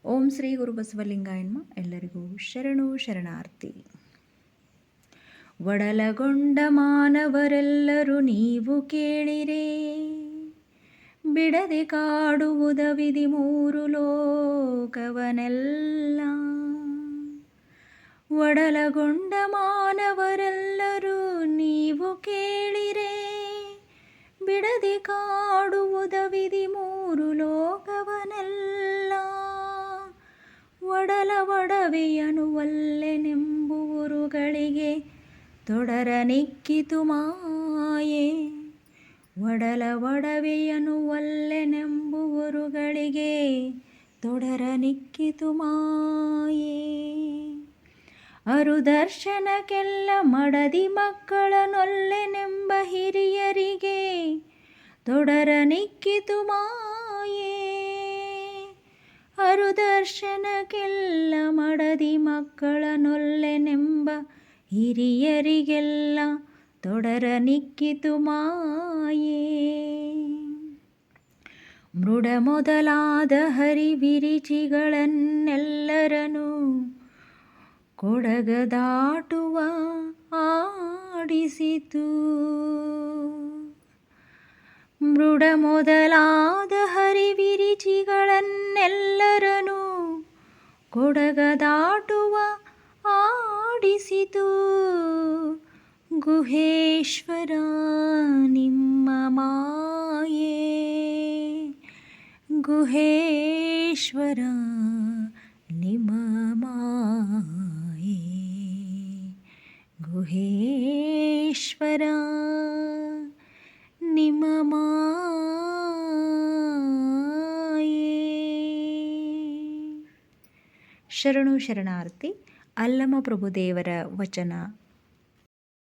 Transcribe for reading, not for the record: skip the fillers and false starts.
ಓಂ ಶ್ರೀ ಗುರು ಬಸವಲಿಂಗಾಯ ನಮಃ. ಎಲ್ಲರಿಗೂ ಶರಣು ಶರಣಾರ್ಥಿ. ಒಡಲಗೊಂಡ ಮಾನವರೆಲ್ಲರೂ ನೀವು ಕೇಳಿರೆ, ಬಿಡದೆ ಕಾಡುವುದ ವಿಧಿ ಮೂರು ಲೋಕವನೆಲ್ಲ. ಒಡಲಗೊಂಡ ಮಾನವರೆಲ್ಲರೂ ನೀವು ಕೇಳಿರೆ, ಬಿಡದೆ ಕಾಡುವುದ ವಿಧಿ ಮೂರು ಲೋಕವನೆಲ್ಲ. ಒಡಲ ಒಡವೆಯನು ಒಲ್ಲೆನೆಂಬುವರುಗಳಿಗೆ ತೊಡರ ನಿಕ್ಕಿತು ಮಾಯೆ. ಒಡಲ ಒಡವೆಯನು ಒಲ್ಲೆನೆಂಬುವರುಗಳಿಗೆ ತೊಡರ ನಿಕ್ಕಿತು ಮಾಯೆ. ಅರುದರ್ಶನಕ್ಕೆಲ್ಲ ಮಡದಿ ಮಕ್ಕಳನೊಲ್ಲೆನೆಂಬ ಹಿರಿಯರಿಗೆ ತೊಡರ ನಿಕ್ಕಿತು ಮಾಯೆ. ಅರುದರ್ಶನಕ್ಕೆಲ್ಲ ಮಡದಿ ಮಕ್ಕಳನೊಲ್ಲೆನೆಂಬ ಹಿರಿಯರಿಗೆಲ್ಲ ತೊಡರ ನಿಕ್ಕಿತು ಮಾಯೆ. ಮೃಡ ಮೊದಲಾದ ಹರಿವಿರಿಚಿಗಳನ್ನೆಲ್ಲರನು ಕೊಡಗ ದಾಟುವ ಆಡಿಸಿತು. ಮೃಡ ಮೊದಲಾದ ಹರಿವಿರಿಚಿಗಳನ್ನೆಲ್ಲರನು ಕೊಡಗ ದಾಟುವ ಆಡಿಸಿತು. ಗುಹೇಶ್ವರ ನಿಮ್ಮ ಮಾಯೆ, ಗುಹೇಶ್ವರ ನಿಮ್ಮ ಮಾಯೆ, ಗುಹೇಶ್ವರ ನಿಮ್ಮ ಮಾಯೆ. ಶರಣು ಶರಣಾರ್ಥಿ. ಅಲ್ಲಮ ಪ್ರಭುದೇವರ ವಚನ.